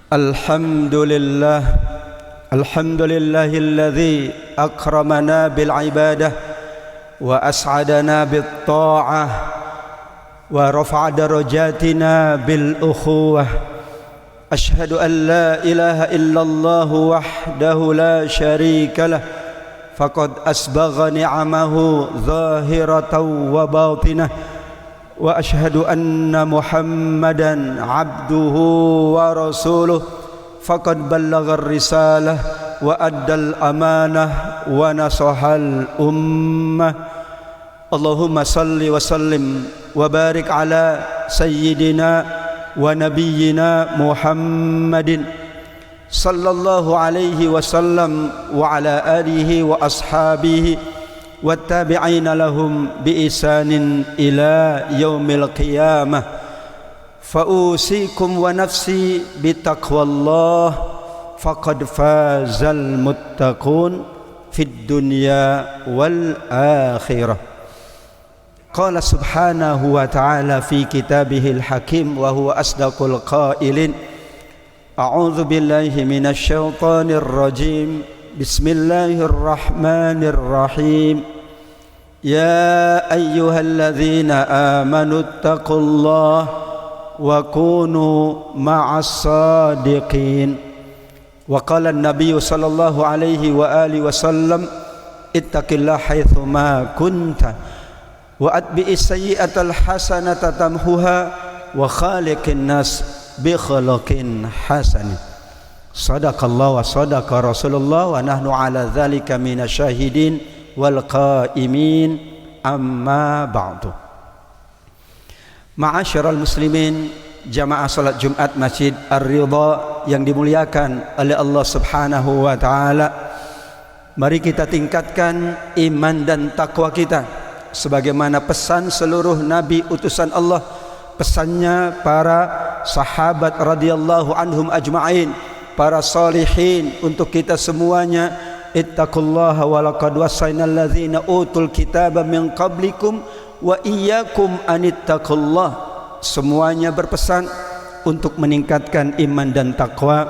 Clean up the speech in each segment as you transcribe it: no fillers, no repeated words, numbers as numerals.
الحمد لله الحمد لله الذي أكرمنا بالعبادة وأسعدنا بالطاعة ورفع درجاتنا بالأخوة. أشهد أن لا إله إلا الله وحده لا شريك له فقد أسبغ نعمه ظاهرة وباطنة. وأشهد أن محمدا عبده ورسوله فقد بلغ الرسالة وأدى الأمانة ونصح الأمة. اللهم صل وسلم وبارك على سيدنا ونبينا محمد صلى الله عليه وسلم وعلى آله وأصحابه والتابعين لهم بإحسان إلى يوم القيامة. فأوصيكم ونفسي بتقوى الله فقد فاز المتقون في الدنيا والآخرة. قال سبحانه وتعالى في كتابه الحكيم وهو أصدق القائلين: أعوذ بالله من الشيطان الرجيم بسم الله الرحمن الرحيم يا أيها الذين آمنوا اتقوا الله وكونوا مع الصادقين. وقال النبي صلى الله عليه وآله وسلم: اتق الله حيثما كنت وأتبع السيئة الحسنة تمحها وخالق الناس بخلق حسن. Sadaqallah wa sadaqa Rasulullah wa nahnu ala dzalika minasyahidin wal qaimin, amma ba'du. Ma'asyiral muslimin, jamaah salat Jumat Masjid Ar-Ridha yang dimuliakan oleh Allah Subhanahu wa taala. Mari kita tingkatkan iman dan takwa kita sebagaimana pesan seluruh nabi utusan Allah, pesannya para sahabat radhiyallahu anhum ajma'in, para salihin untuk kita semuanya. Ittaqullaha wa laqad wasainal ladzina utul kitaba min qablikum wa iyyakum anittaqullah. Semuanya berpesan untuk meningkatkan iman dan takwa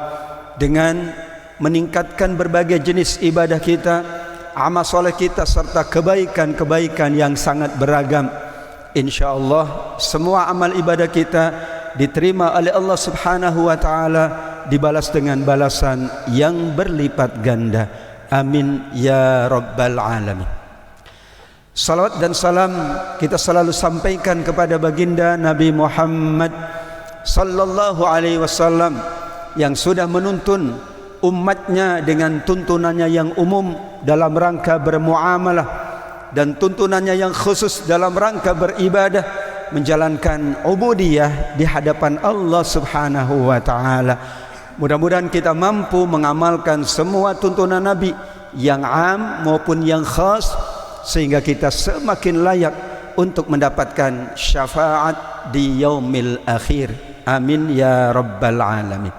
dengan meningkatkan berbagai jenis ibadah kita, amal soleh kita, serta kebaikan-kebaikan yang sangat beragam. Insyaallah semua amal ibadah kita diterima oleh Allah Subhanahu wa taala, dibalas dengan balasan yang berlipat ganda. Amin ya rabbal alamin. Salawat dan salam kita selalu sampaikan kepada baginda Nabi Muhammad sallallahu alaihi wasallam yang sudah menuntun umatnya dengan tuntunannya yang umum dalam rangka bermuamalah dan tuntunannya yang khusus dalam rangka beribadah, menjalankan ubudiyah di hadapan Allah Subhanahu wa taala. Mudah-mudahan kita mampu mengamalkan semua tuntunan Nabi yang am maupun yang khas, sehingga kita semakin layak untuk mendapatkan syafaat di yaumil akhir. Amin ya rabbal alamin.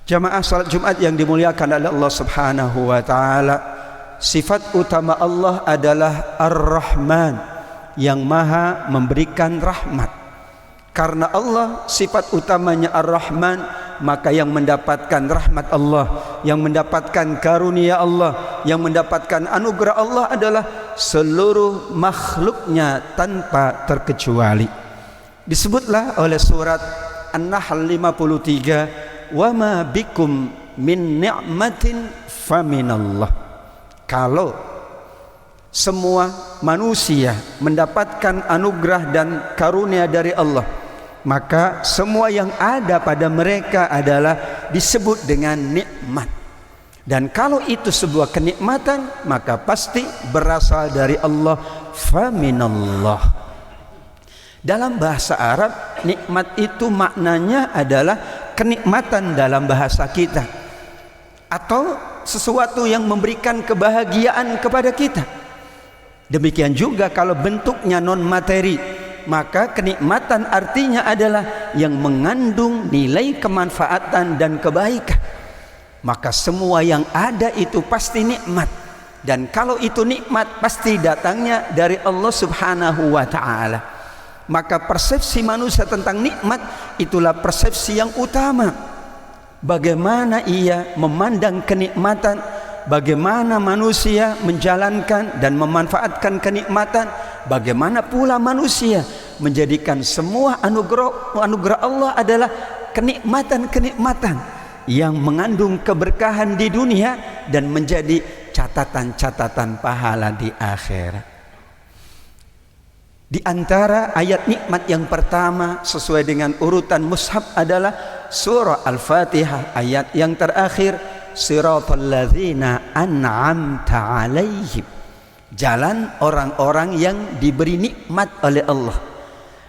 Jamaah salat Jumat yang dimuliakan oleh Allah Subhanahu wa taala, sifat utama Allah adalah Ar-Rahman, yang maha memberikan rahmat. Karena Allah sifat utamanya Ar-Rahman, maka yang mendapatkan rahmat Allah, yang mendapatkan karunia Allah, yang mendapatkan anugerah Allah adalah seluruh makhluknya tanpa terkecuali. Disebutlah oleh surat An-Nahl 53, wa ma bikum min ni'matin faminallah. Kalau semua manusia mendapatkan anugerah dan karunia dari Allah, maka semua yang ada pada mereka adalah disebut dengan nikmat. Dan kalau itu sebuah kenikmatan, maka pasti berasal dari Allah. Faminallah. Dalam bahasa Arab, nikmat itu maknanya adalah kenikmatan dalam bahasa kita, atau sesuatu yang memberikan kebahagiaan kepada kita. Demikian juga kalau bentuknya non materi, maka kenikmatan artinya adalah yang mengandung nilai kemanfaatan dan kebaikan. Maka semua yang ada itu pasti nikmat, dan kalau itu nikmat pasti datangnya dari Allah Subhanahu wa taala. Maka persepsi manusia tentang nikmat itulah persepsi yang utama. bagaimana ia memandang kenikmatan, bagaimana manusia menjalankan dan memanfaatkan kenikmatan, bagaimana pula manusia menjadikan semua anugerah Allah adalah kenikmatan-kenikmatan yang mengandung keberkahan di dunia dan menjadi catatan-catatan pahala di akhirat. Di antara ayat nikmat yang pertama sesuai dengan urutan mushaf adalah surah Al-Fatihah, ayat yang terakhir, siratal ladzina an'amta 'alaihim, jalan orang-orang yang diberi nikmat oleh Allah.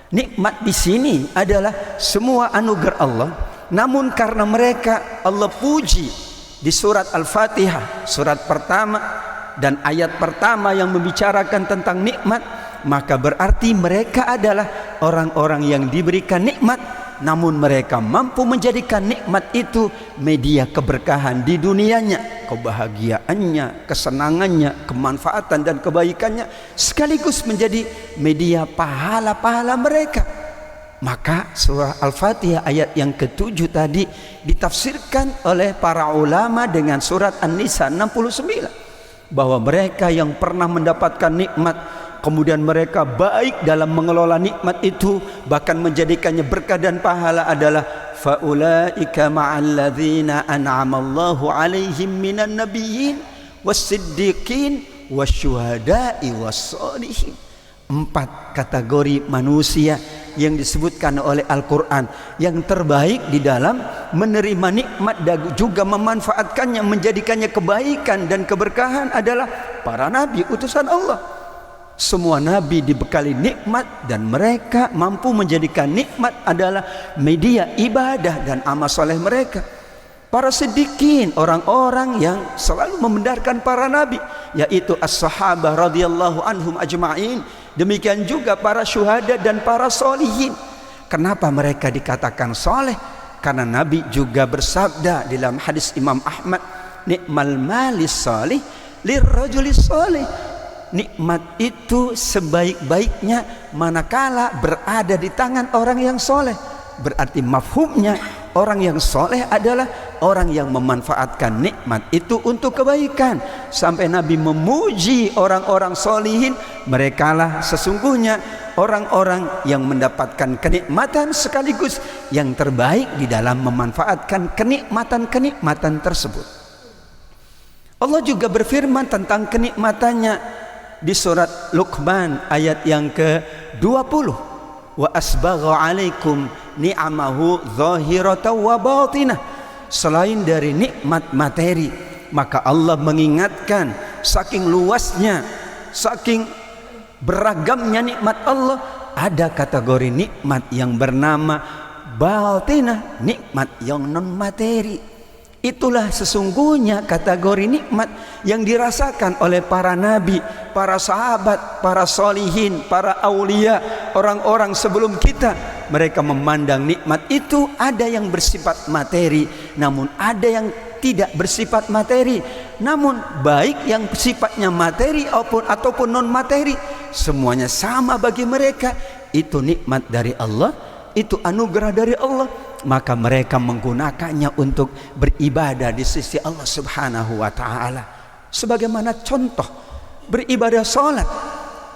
Nikmat di sini adalah semua anugerah Allah, namun karena mereka Allah puji di surat Al-Fatihah, surat pertama dan ayat pertama yang membicarakan tentang nikmat, maka berarti mereka adalah orang-orang yang diberikan nikmat, namun mereka mampu menjadikan nikmat itu media keberkahan di dunianya, kebahagiaannya, kesenangannya, kemanfaatan dan kebaikannya, sekaligus menjadi media pahala-pahala mereka. Maka surah Al-Fatihah ayat yang ke-7 tadi ditafsirkan oleh para ulama dengan surat An-Nisa 69, bahwa mereka yang pernah mendapatkan nikmat kemudian mereka baik dalam mengelola nikmat itu, bahkan menjadikannya berkah dan pahala, adalah faulaika ma'al ladzina an'amallahu 'alaihim minan nabiyyin was-siddiqin wasyuhada'i was-sholihin. 4 kategori manusia yang disebutkan oleh Al-Quran yang terbaik di dalam menerima nikmat dan juga memanfaatkannya, menjadikannya kebaikan dan keberkahan adalah para nabi utusan Allah. Semua nabi dibekali nikmat dan mereka mampu menjadikan nikmat adalah media ibadah dan amal soleh mereka. Para siddiqin, orang-orang yang selalu membenarkan para nabi, yaitu as-sahabah radhiyallahu anhum ajma'in. Demikian juga para syuhada dan para solihin. Kenapa mereka dikatakan soleh? Karena Nabi juga bersabda dalam hadis Imam Ahmad, nikmal malis soleh lirrajulis soleh. Nikmat itu sebaik-baiknya manakala berada di tangan orang yang soleh. Berarti mafhumnya orang yang soleh adalah orang yang memanfaatkan nikmat itu untuk kebaikan. Sampai Nabi memuji orang-orang solihin, merekalah sesungguhnya orang-orang yang mendapatkan kenikmatan sekaligus yang terbaik di dalam memanfaatkan kenikmatan-kenikmatan tersebut. Allah juga berfirman tentang kenikmatannya di surat Luqman ayat yang ke-20, wa asbagha alaikum ni'amahu zahiratan wa batinah. Selain dari nikmat materi, maka Allah mengingatkan saking luasnya, saking beragamnya nikmat Allah, ada kategori nikmat yang bernama batinah, nikmat yang non materi. Itulah sesungguhnya kategori nikmat yang dirasakan oleh para nabi, para sahabat, para solihin, para aulia, orang-orang sebelum kita. Mereka memandang nikmat itu ada yang bersifat materi, namun ada yang tidak bersifat materi. Namun baik yang sifatnya materi ataupun non materi, semuanya sama bagi mereka. Itu nikmat dari Allah, itu anugerah dari Allah. Maka mereka menggunakannya untuk beribadah di sisi Allah Subhanahu wa ta'ala. Sebagaimana contoh beribadah sholat,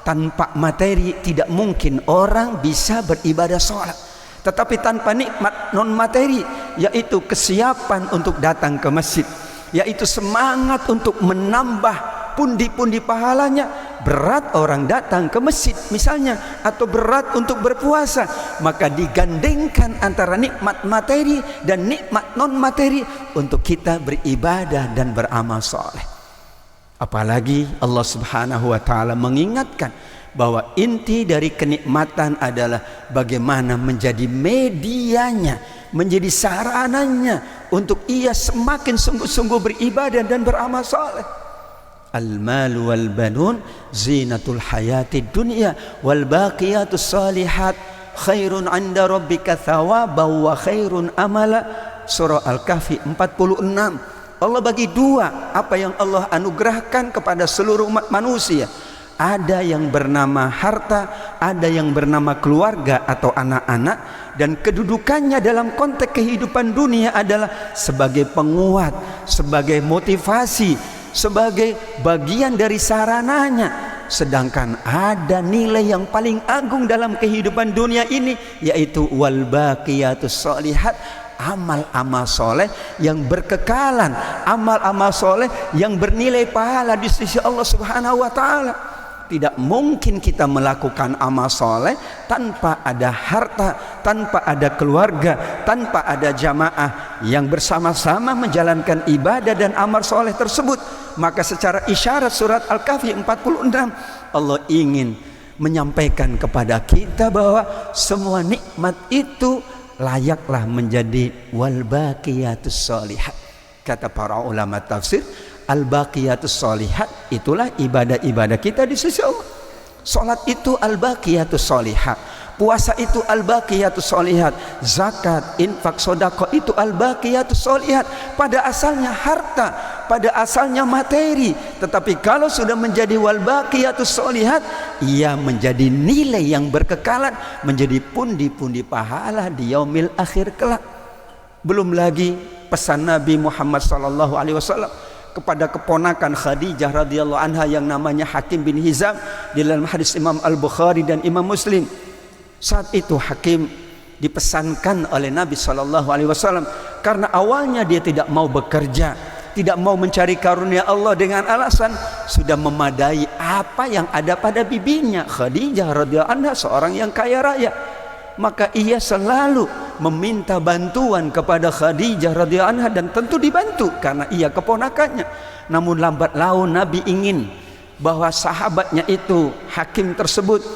tanpa materi tidak mungkin orang bisa beribadah sholat. Tetapi tanpa nikmat non materi, yaitu kesiapan untuk datang ke masjid, yaitu semangat untuk menambah pundi-pundi pahalanya. Berat orang datang ke masjid misalnya, atau berat untuk berpuasa, maka digandengkan antara nikmat materi dan nikmat non materi untuk kita beribadah dan beramal soleh. Apalagi Allah Subhanahu wa ta'ala mengingatkan bahwa inti dari kenikmatan adalah bagaimana menjadi medianya, menjadi sarananya untuk ia semakin sungguh-sungguh beribadah dan beramal soleh. Al-malu wal banun zinatul hayatid dunya wal baqiyatus salihat khairun 'inda rabbika thawaban wa khairun amala. Surah Al-Kahfi 46. Allah bagi dua apa yang Allah anugerahkan kepada seluruh umat manusia. Ada yang bernama harta, ada yang bernama keluarga atau anak-anak, dan kedudukannya dalam konteks kehidupan dunia adalah sebagai penguat, sebagai motivasi, sebagai bagian dari sarananya. Sedangkan ada nilai yang paling agung dalam kehidupan dunia ini, yaitu wal baqiyatus sholihat, amal-amal soleh yang berkekalan, amal-amal soleh yang bernilai pahala di sisi Allah Subhanahu wa Ta'ala. Tidak mungkin kita melakukan amal soleh tanpa ada harta, tanpa ada keluarga, tanpa ada jamaah yang bersama-sama menjalankan ibadah dan amal soleh tersebut. Maka secara isyarat surat Al-Kahfi 46, Allah ingin menyampaikan kepada kita bahwa semua nikmat itu layaklah menjadi wal baqiyatus sholihat. Kata para ulama tafsir, al baqiyatus sholihat itulah ibadah-ibadah kita di sisi Allah. Salat itu al baqiyatus sholihat, puasa itu al baqiyatus sholihat, zakat, infak, sedekah itu al baqiyatus sholihat. Pada asalnya harta, pada asalnya materi, tetapi kalau sudah menjadi wal baqiyatus sholihat, ia menjadi nilai yang berkekalan, menjadi pundi-pundi pahala di yaumil akhir kelak. Belum lagi pesan Nabi Muhammad SAW kepada keponakan Khadijah radhiyallahu anha yang namanya Hakim bin Hizam di dalam hadis Imam Al-Bukhari dan Imam Muslim. Saat itu Hakim dipesankan oleh Nabi SAW karena awalnya dia tidak mau bekerja, tidak mau mencari karunia Allah dengan alasan sudah memadai apa yang ada pada bibinya Khadijah radhiyallahu anha, seorang yang kaya raya. Maka ia selalu meminta bantuan kepada Khadijah radhiyallahu anha dan tentu dibantu karena ia keponakannya. Namun lambat laun Nabi ingin bahwa sahabatnya itu Hakim tersebut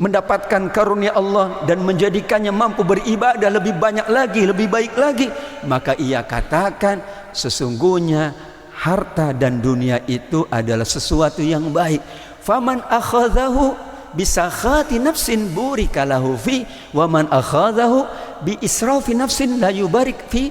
mendapatkan karunia Allah dan menjadikannya mampu beribadah lebih banyak lagi, lebih baik lagi. Maka ia katakan, sesungguhnya harta dan dunia itu adalah sesuatu yang baik. Faman akhadhahu bisakhati nafsin burika lahu fi wa man akhadhahu bi israfi nafsin la yubarik fi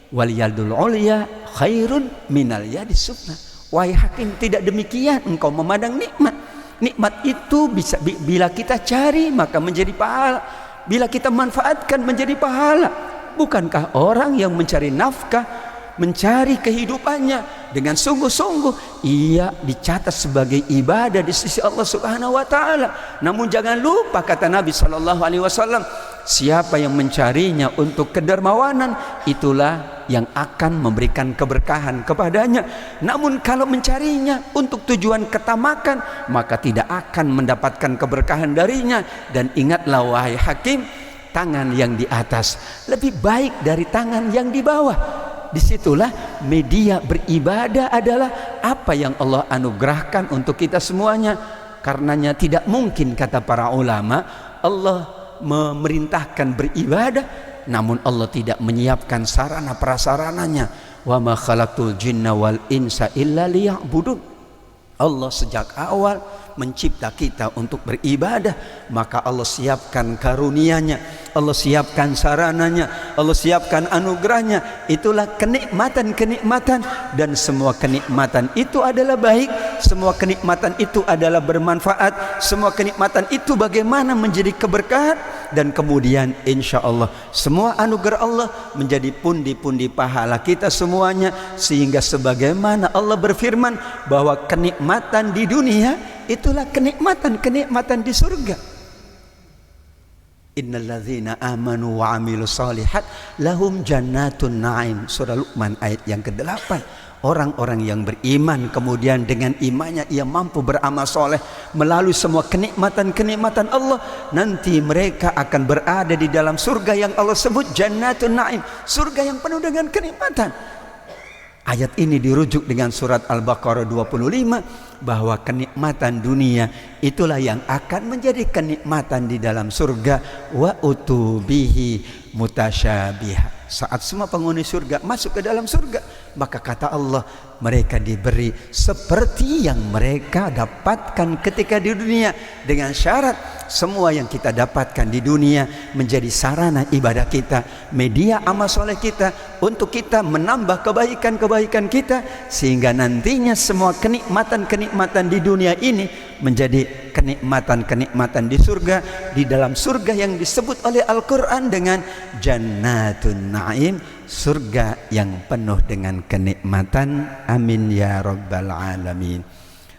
wal yadul ulya khairun minal yadis sufla. Wahai Hakim, tidak demikian engkau memandang nikmat. Nikmat itu bisa bila kita cari maka menjadi pahala, bila kita manfaatkan menjadi pahala. Bukankah orang yang mencari nafkah, mencari kehidupannya dengan sungguh-sungguh, ia dicatat sebagai ibadah di sisi Allah Subhanahu wa Ta'ala. Namun jangan lupa kata Nabi SAW, siapa yang mencarinya untuk kedermawanan, itulah yang akan memberikan keberkahan kepadanya. Namun kalau mencarinya untuk tujuan ketamakan, maka tidak akan mendapatkan keberkahan darinya. Dan ingatlah wahai Hakim, tangan yang di atas lebih baik dari tangan yang di bawah. Disitulah media beribadah adalah apa yang Allah anugerahkan untuk kita semuanya. Karenanya tidak mungkin, kata para ulama, Allah memerintahkan beribadah namun Allah tidak menyiapkan sarana prasarananya. Wa ma khalaqtul jinna wal insa illa liya'budun. Allah sejak awal mencipta kita untuk beribadah, maka Allah siapkan karunia-Nya, Allah siapkan sarananya, Allah siapkan anugerahnya. Itulah kenikmatan-kenikmatan, dan semua kenikmatan itu adalah baik, semua kenikmatan itu adalah bermanfaat, semua kenikmatan itu bagaimana menjadi keberkahan. Dan kemudian insya Allah semua anugerah Allah menjadi pundi-pundi pahala kita semuanya. Sehingga sebagaimana Allah berfirman bahwa kenikmatan di dunia itulah kenikmatan-kenikmatan di surga. Innalladzina amanu wa amilus solihat lahum jannatun na'im. Surah Luqman ayat yang ke-8. Orang-orang yang beriman kemudian dengan imannya ia mampu beramal soleh melalui semua kenikmatan-kenikmatan Allah, nanti mereka akan berada di dalam surga yang Allah sebut jannatun na'im, surga yang penuh dengan kenikmatan. Ayat ini dirujuk dengan surat Al-Baqarah 25 bahwa kenikmatan dunia itulah yang akan menjadi kenikmatan di dalam surga. Wa utubihi mutasyabiha. Saat semua penghuni surga masuk ke dalam surga, maka kata Allah, mereka diberi seperti yang mereka dapatkan ketika di dunia, dengan syarat semua yang kita dapatkan di dunia menjadi sarana ibadah kita, media amal soleh kita untuk kita menambah kebaikan-kebaikan kita, sehingga nantinya semua kenikmatan-kenikmatan kenikmatan di dunia ini menjadi kenikmatan-kenikmatan di surga, di dalam surga yang disebut oleh Al-Quran dengan Jannatun Na'im, surga yang penuh dengan kenikmatan. Amin ya rabbal alamin.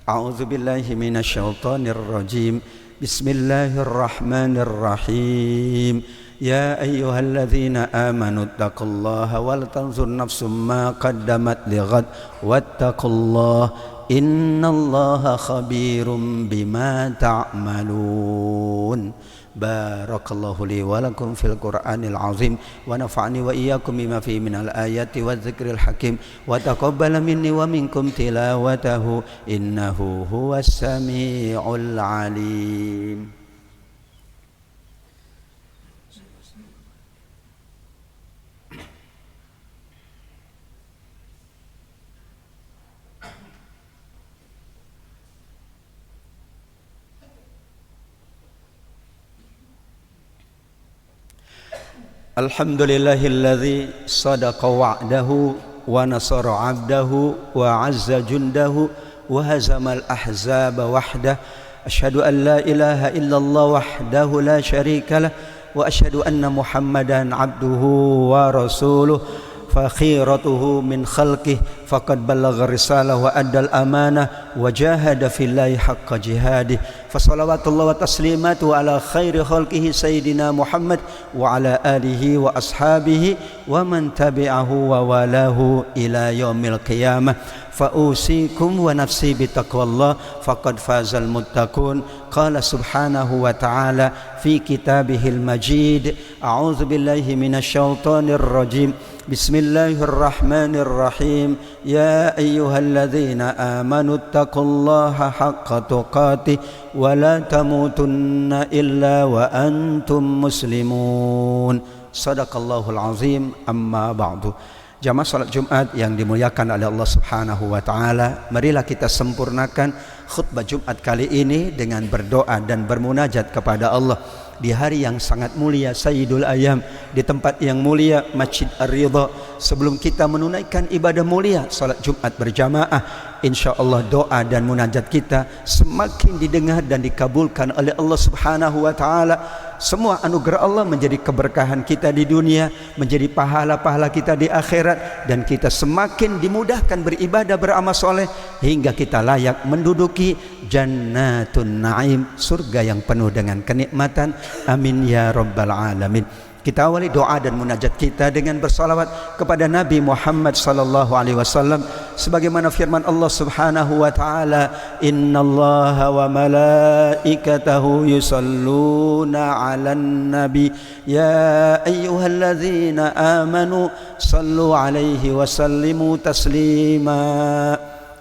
A'udzubillahi minasyaitonir rajim. Bismillahirrahmanirrahim. Ya ayyuhalladzina amanu taqullaha wal tanzur nafsum ma qaddamat lighad wattaqullaha innallaha khabirum bima ta'malun. Barakallahu li wa lakum fil Qur'anil azim wa nafa'ani wa iyyakum bima fihi minal ayati wadh-dhikril hakim wa taqabbala minni wa minkum tilawatahu innahu huwas samiul alim. Alhamdulillahilladzi sadaqa wa'dahu wa nasara 'abdahu wa 'azza jundahu wa hazamal ahzaba wahdah. Asyhadu an la ilaha illallah wahdahu la syarika lah wa asyhadu anna Muhammadan 'abduhu wa rasuluh fakhiratuhu min khalqih faqad ballagha risalah wa addal amanah wa jahada fillahi haqqa jihadih. Fassalawatullah wa taslimatu ala khairi khalqihi sayyidina Muhammad wa ala alihi wa ashabihi wa man tabi'ahu wa walahu ila yaumil qiyamah. Fa'usikum wa nafsi bitaqwallah faqad fazal muttaqun. Qala subhanahu wa ta'ala fi kitabihil majid. A'udzu billahi minasyaitonir rajim. Bismillahirrahmanirrahim. Ya ayyuhalladzina amanu taqullaha haqqa tuqatih wa la tamutunna illa wa antum muslimun. Sadaqallahul azim. Amma ba'du. Jamaah salat Jumat yang dimuliakan oleh Allah Subhanahu wa taala, marilah kita sempurnakan khutbah Jumat kali ini dengan berdoa dan bermunajat kepada Allah di hari yang sangat mulia Sayyidul Ayyam, di tempat yang mulia Masjid Ar-Ridha. Sebelum kita menunaikan ibadah mulia salat Jumat berjamaah, insyaallah doa dan munajat kita semakin didengar dan dikabulkan oleh Allah Subhanahu wa taala. Semua anugerah Allah menjadi keberkahan kita di dunia, menjadi pahala-pahala kita di akhirat, dan kita semakin dimudahkan beribadah, beramal soleh hingga kita layak menduduki Jannatun Na'im, surga yang penuh dengan kenikmatan. Amin ya rabbal alamin. Kita awali doa dan munajat kita dengan bersalawat kepada Nabi Muhammad sallallahu alaihi wasallam sebagaimana firman Allah Subhanahu wa taala, innallaha wa malaikatahu yusalluna 'alan nabi ya ayyuhalladzina amanu sallu 'alaihi wa sallimu taslima.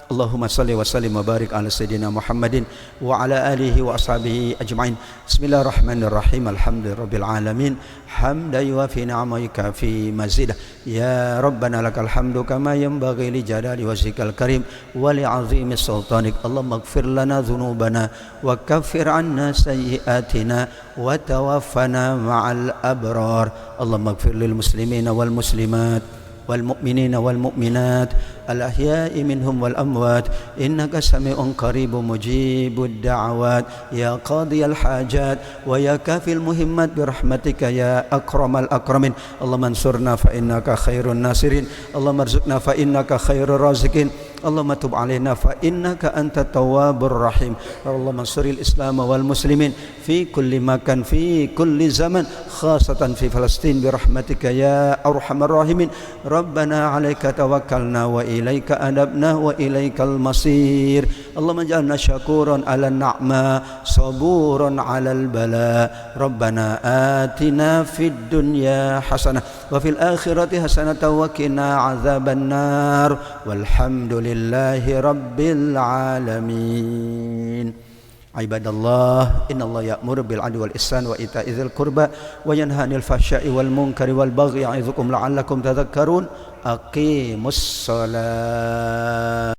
Allahumma salli wa sallim wa barik ala sayyidina Muhammadin wa ala alihi wa ashabihi ajma'in. Bismillahirrahmanirrahim. Alhamdulillahirabbil alamin. Hamdan yuwafi ni'amaika fi mazidah. Ya Rabbana lakal hamdu kama yanbaghi li jalali wajhikal karim wa li 'azimi sultanik. Allahumma ighfir lana dhunubana wa kaffir 'anna sayyi'atina wa tawaffana ma'al abrar. Allahumma ighfir lil muslimina wal muslimat wal mu'minina wal mu'minat al-ahya'i minhum wal amwat innaka sami'un qaribun mujibud da'awat ya qadiyal hajat wa ya kafil muhimmat birahmatika ya akramal akramin. Allahumma ansurna fa innaka khairun nasirin. Allahumma arzuqna fa innaka khairur raziqin. Allahumma tub alaina fa innaka antat tawwabur rahim. Allahumma ansuril islam wal muslimin fi kulli makan fi kulli zaman khasatan fi Palestin birahmatika ya arhamar rahimin. Rabbana 'alaika tawakkalna wa ilaika anabna wa ilaikal masir. Allahumma ij'alna syakuran 'ala an-ni'ma saburan 'alal bala. Rabbana atina fid dunya hasanah wa fil akhirati hasanatan wa qina 'adzaban nar. Walhamdulillahi rabbil alamin. Ibadallah, innallaha ya'muru bil 'adli wal ihsan wa ita'i dzil qurba wa yanha 'anil fahsya'i wal munkari wal baghi ya'idzukum la'allakum tadhakkarun. Aqimus shalah.